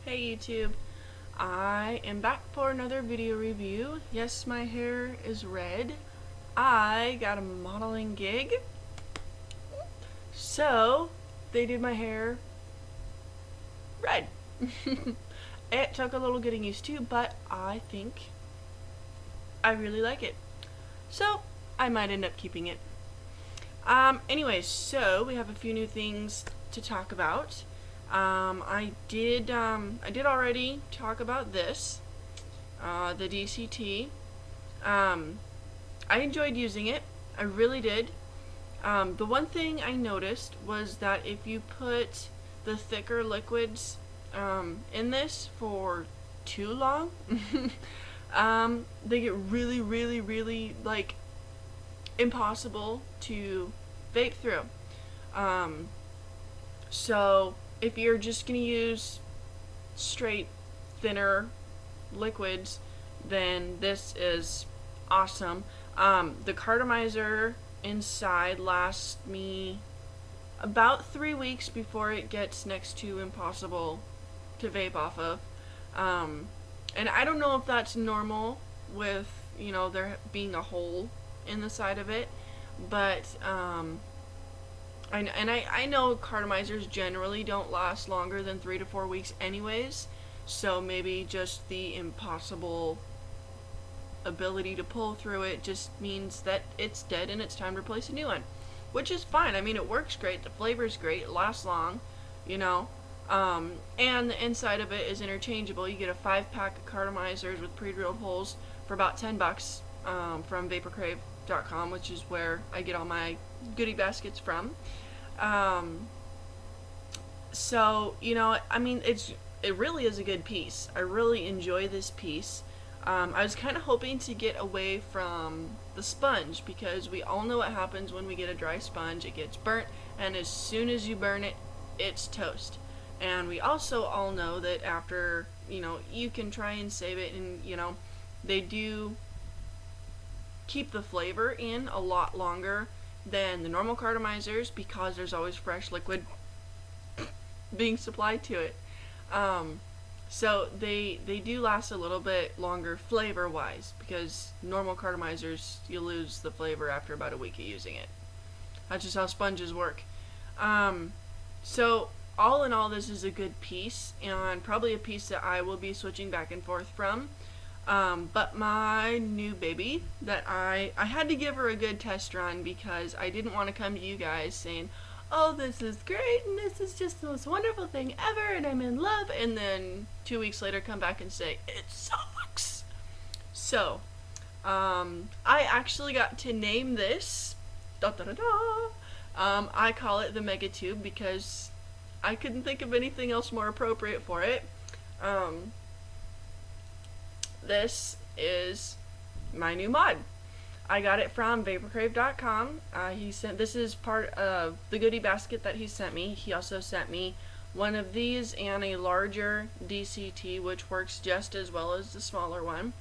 Hey YouTube, I am back for another video review. Yes, my hair is red. I got a modeling gig, so they did my hair red. It took a little getting used to, but I think I really like it. So I might end up keeping it. Anyways, so we have a few new things to talk about. I did already talk about this, the DCT. I enjoyed using it. I really did. The one thing I noticed was that if you put the thicker liquids in this for too long, they get really like impossible to vape through. So if you're just going to use straight thinner liquids, then this is awesome. The Clear-omizer inside lasts me about 3 weeks before it gets next to impossible to vape off of. And I don't know if that's normal with, there being a hole in the side of it, but I know Clear-omizers generally don't last longer than 3 to 4 weeks anyways, so maybe just the impossible ability to pull through it just means that it's dead and it's time to replace a new one, which is fine. I mean, it works great, the flavor's great, it lasts long, and the inside of it is interchangeable. You get a 5-pack of Clear-omizers with pre-drilled holes for about $10 from vaporcrave.com, which is where I get all my goodie baskets from. So, I mean, it really is a good piece. I really enjoy this piece. I was kind of hoping to get away from the sponge, because we all know what happens when we get a dry sponge. It gets burnt, and as soon as you burn it, it's toast. And we also all know that after, you can try and save it, and, they do keep the flavor in a lot longer than the normal Clear-omizers, because there's always fresh liquid being supplied to it. So they do last a little bit longer flavor wise, because normal Clear-omizers, you lose the flavor after about a week of using it. That's just how sponges work. So all in all, this is a good piece, and probably a piece that I will be switching back and forth from. But my new baby, that I had to give her a good test run, because I didn't want to come to you guys saying, oh, this is great, and this is just the most wonderful thing ever, and I'm in love, and then 2 weeks later come back and say, it sucks. So, I actually got to name this, I call it the Mega Tube, because I couldn't think of anything else more appropriate for it. This is my new mod. I got it from vaporcrave.com. This is part of the goodie basket that he sent me. He also sent me one of these and a larger DCT, which works just as well as the smaller one.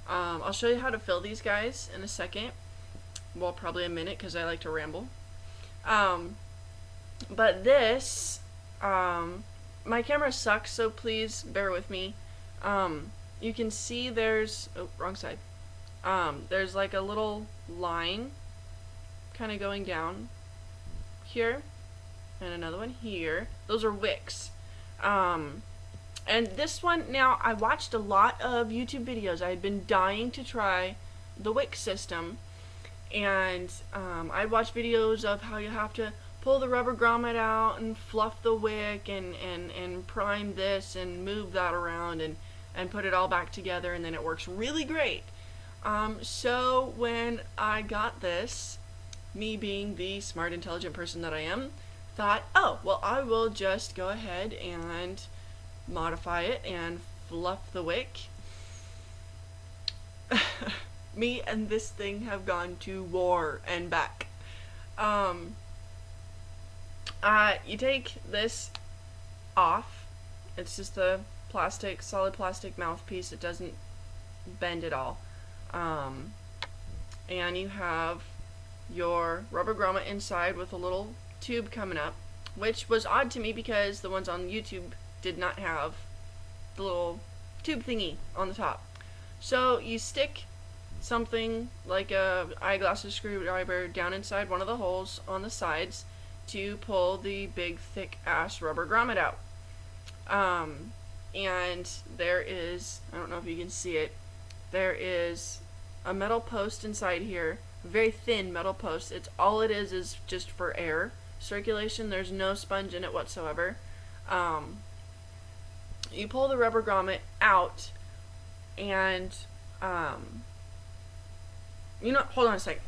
I'll show you how to fill these guys in a second. Well, probably a minute, because I like to ramble. But this, my camera sucks, so please bear with me. You can see there's, oh, wrong side. There's like a little line kind of going down here, and another one here. Those are wicks. And this one, now, I watched a lot of YouTube videos. I had been dying to try the wick system, and I watched videos of how you have to pull the rubber grommet out and fluff the wick and prime this and move that around and put it all back together, and then it works really great. So when I got this, me being the smart, intelligent person that I am, thought, oh, well, I will just go ahead and modify it and fluff the wick. Me and this thing have gone to war and back. You take this off. It's just a solid plastic mouthpiece. It doesn't bend at all. And you have your rubber grommet inside with a little tube coming up, which was odd to me because the ones on YouTube did not have the little tube thingy on the top. So you stick something like a eyeglasses screwdriver down inside one of the holes on the sides to pull the big thick ass rubber grommet out. And there is, I don't know if you can see it, there is a metal post inside here, a very thin metal post. It's all it is just for air circulation. There's no sponge in it whatsoever. You pull the rubber grommet out, and you know, hold on a second.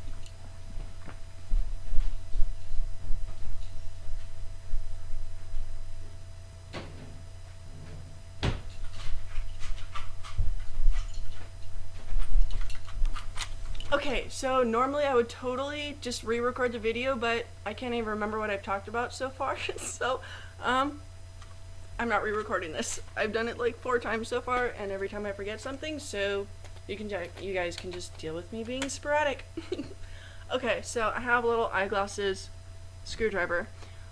Okay, so normally I would totally just re-record the video, but I can't even remember what I've talked about so far, so I'm not re-recording this. I've done it like 4 times so far, and every time I forget something, so you guys can just deal with me being sporadic. Okay, so I have a little eyeglasses screwdriver.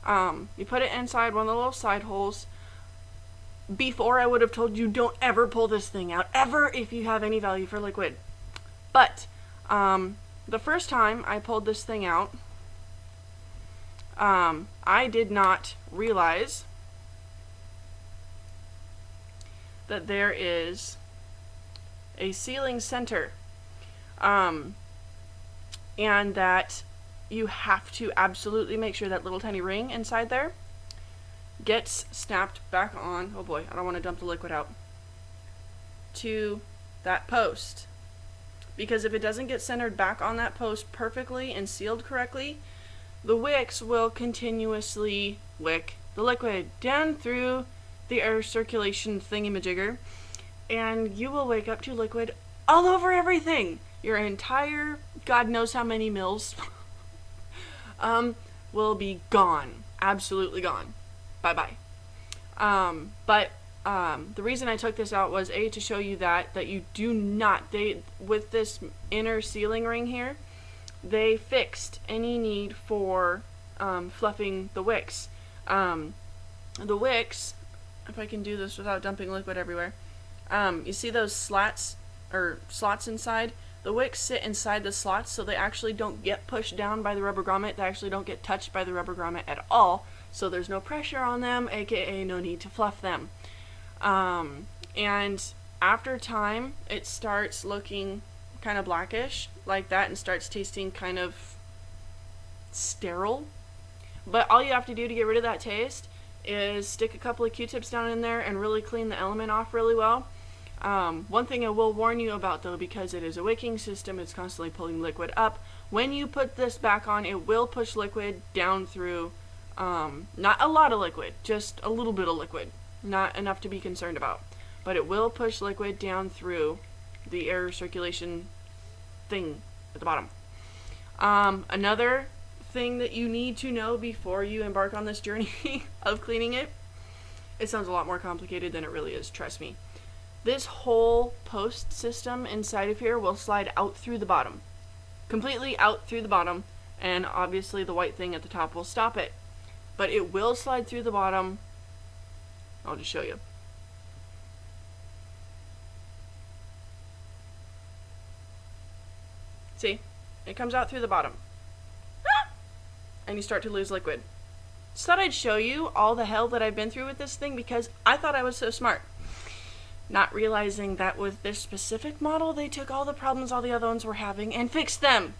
You put it inside one of the little side holes. Before, I would have told you don't ever pull this thing out, ever, if you have any value for liquid. But the first time I pulled this thing out, I did not realize that there is a sealing center, and that you have to absolutely make sure that little tiny ring inside there gets snapped back on. Oh boy, I don't want to dump the liquid out. To that post. Because if it doesn't get centered back on that post perfectly and sealed correctly, the wicks will continuously wick the liquid down through the air circulation thingamajigger, and you will wake up to liquid all over everything. Your entire, God knows how many mils, will be gone. Absolutely gone. Bye-bye. The reason I took this out was to show you that you do not, with this inner sealing ring here, they fixed any need for fluffing the wicks. The wicks, if I can do this without dumping liquid everywhere, you see those slots inside? The wicks sit inside the slots, so they actually don't get pushed down by the rubber grommet. They actually don't get touched by the rubber grommet at all, so there's no pressure on them, aka no need to fluff them. And after time, it starts looking kind of blackish like that and starts tasting kind of sterile. But all you have to do to get rid of that taste is stick a couple of Q-tips down in there and really clean the element off really well. One thing I will warn you about though, because it is a wicking system, it's constantly pulling liquid up. When you put this back on, it will push liquid down through, not a lot of liquid, just a little bit of liquid. Not enough to be concerned about, but it will push liquid down through the air circulation thing at the bottom. Another thing that you need to know before you embark on this journey of cleaning it sounds a lot more complicated than it really is, trust me. This whole post system inside of here will slide out through the bottom, completely out through the bottom, and obviously the white thing at the top will stop it, but it will slide through the bottom. I'll just show you. See? It comes out through the bottom. And you start to lose liquid. Just thought I'd show you all the hell that I've been through with this thing because I thought I was so smart. Not realizing that with this specific model, they took all the problems all the other ones were having and fixed them.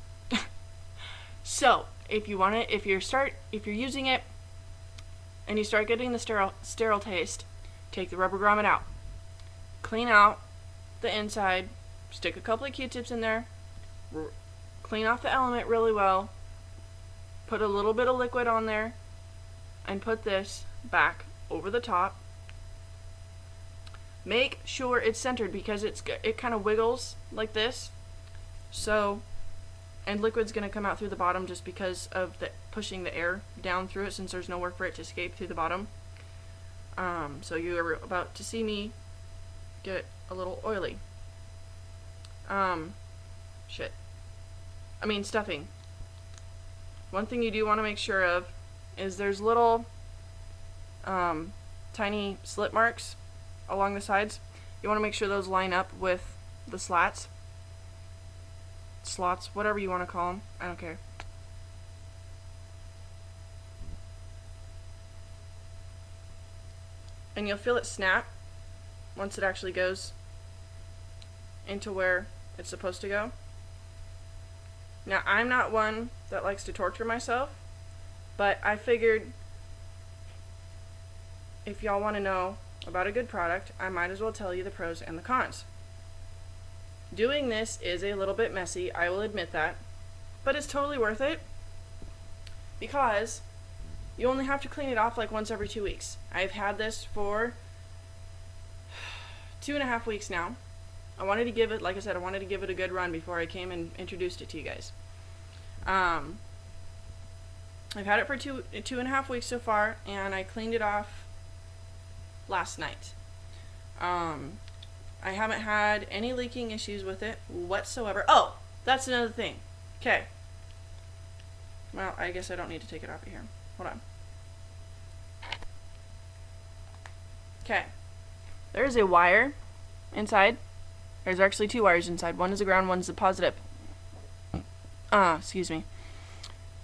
So, if you want it, if you're using it, and you start getting the sterile taste, take the rubber grommet out. Clean out the inside, stick a couple of Q-tips in there, clean off the element really well, put a little bit of liquid on there, and put this back over the top. Make sure it's centered because it kind of wiggles like this. So, and liquid's going to come out through the bottom just because of pushing the air down through it since there's nowhere for it to escape through the bottom. So you are about to see me get a little oily. Stuffing. One thing you do want to make sure of is there's little tiny slit marks along the sides. You want to make sure those line up with the slots, whatever you want to call them. I don't care. And you'll feel it snap once it actually goes into where it's supposed to go. Now, I'm not one that likes to torture myself, but I figured if y'all want to know about a good product, I might as well tell you the pros and the cons. Doing this is a little bit messy, I will admit that, but it's totally worth it because you only have to clean it off like once every 2 weeks. I've had this for 2.5 weeks now. I wanted to give it, like I said, I wanted to give it a good run before I came and introduced it to you guys. I've had it for 2.5 weeks so far, and I cleaned it off last night. I haven't had any leaking issues with it whatsoever. Oh, that's another thing. Okay. Well, I guess I don't need to take it off of here. Hold on. Okay. There's a wire inside. There's actually 2 wires inside. One is the ground, one's the positive. Excuse me.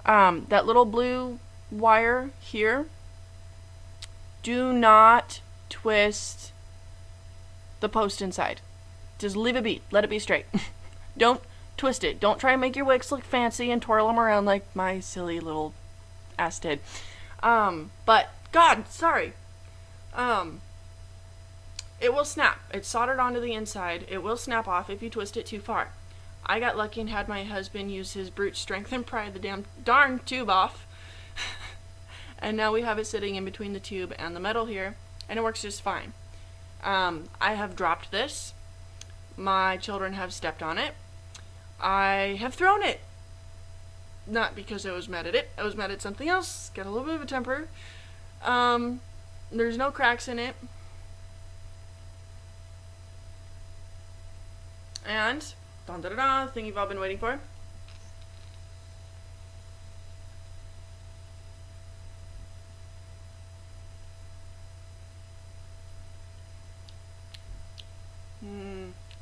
That little blue wire here, do not twist the post inside. Just leave it be. Let it be straight. Don't twist it. Don't try and make your wicks look fancy and twirl them around like my silly little ass did. But, God, sorry. It will snap. It's soldered onto the inside. It will snap off if you twist it too far. I got lucky and had my husband use his brute strength and pry the darn tube off. And now we have it sitting in between the tube and the metal here, and it works just fine. I have dropped this. My children have stepped on it. I have thrown it. Not because I was mad at it. I was mad at something else. Got a little bit of a temper. There's no cracks in it. And, dun-da-da-da, the thing you've all been waiting for.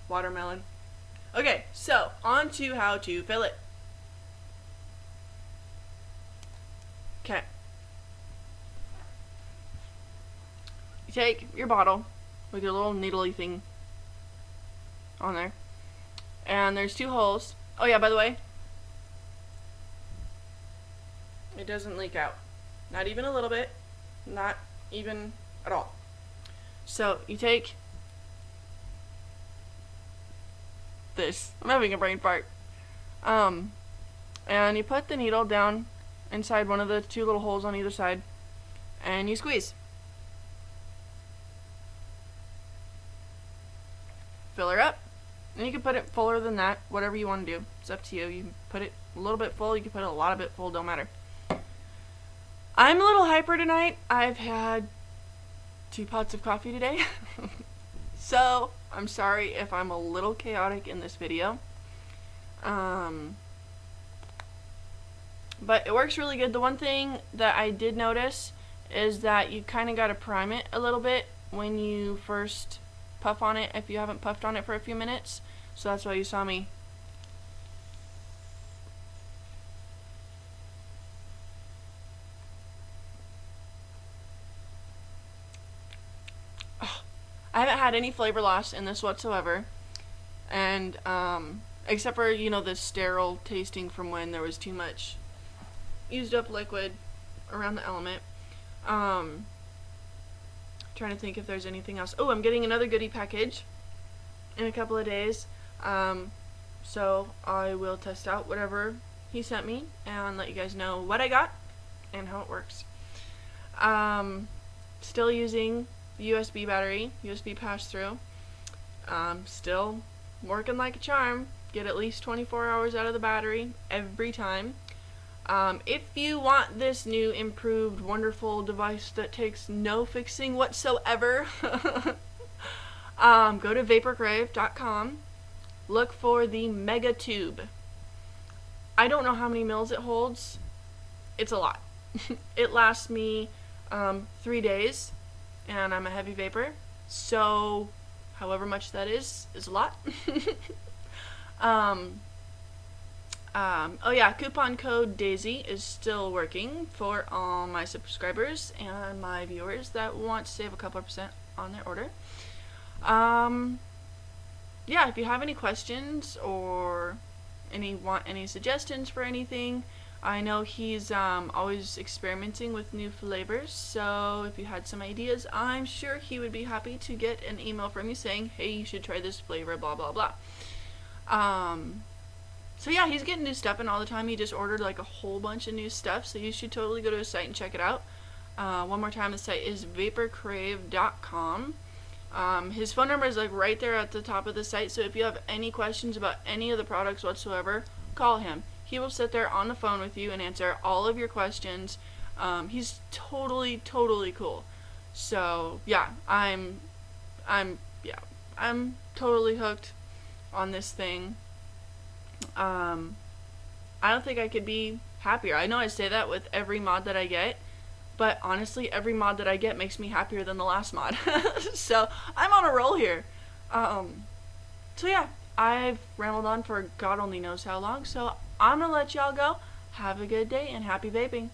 Watermelon. Okay, so, on to how to fill it. Okay. You take your bottle with your little needly thing on there. And there's 2 holes. Oh yeah, by the way, it doesn't leak out. Not even a little bit. Not even at all. So you take this. I'm having a brain fart. And you put the needle down inside one of the 2 little holes on either side, and you squeeze. Fill her up. And you can put it fuller than that, whatever you want to do. It's up to you. You can put it a little bit full, you can put it a lot of it full, don't matter. I'm a little hyper tonight. I've had 2 pots of coffee today. So, I'm sorry if I'm a little chaotic in this video. But it works really good. The one thing that I did notice is that you kind of got to prime it a little bit when you first puff on it if you haven't puffed on it for a few minutes. So that's why you saw me I haven't had any flavor loss in this whatsoever, and except for, you know, the sterile tasting from when there was too much used up liquid around the element. Trying to think if there's anything else. Oh, I'm getting another goodie package in a couple of days, so I will test out whatever he sent me and let you guys know what I got and how it works. Still using the USB battery, USB pass-through. Still working like a charm. Get at least 24 hours out of the battery every time. If you want this new, improved, wonderful device that takes no fixing whatsoever, go to vaporgrave.com. Look for the Mega Tube. I don't know how many mils it holds. It's a lot. It lasts me 3 days, and I'm a heavy vapor. So, however much that is a lot. um, oh yeah, coupon code Daisy is still working for all my subscribers and my viewers that want to save a couple of percent on their order. Yeah, if you have any questions or want any suggestions for anything, I know he's always experimenting with new flavors, so if you had some ideas, I'm sure he would be happy to get an email from you saying, hey, you should try this flavor, blah, blah, blah. So yeah, he's getting new stuff in all the time. He just ordered like a whole bunch of new stuff, so you should totally go to his site and check it out. One more time, the site is vaporcrave.com. His phone number is like right there at the top of the site, so if you have any questions about any of the products whatsoever, call him. He will sit there on the phone with you and answer all of your questions. He's totally cool. So yeah, I'm totally hooked on this thing. I don't think I could be happier. I know I say that with every mod that I get, but honestly, every mod that I get makes me happier than the last mod. So I'm on a roll here. So yeah, I've rambled on for God only knows how long, so I'm gonna let y'all go. Have a good day and happy vaping.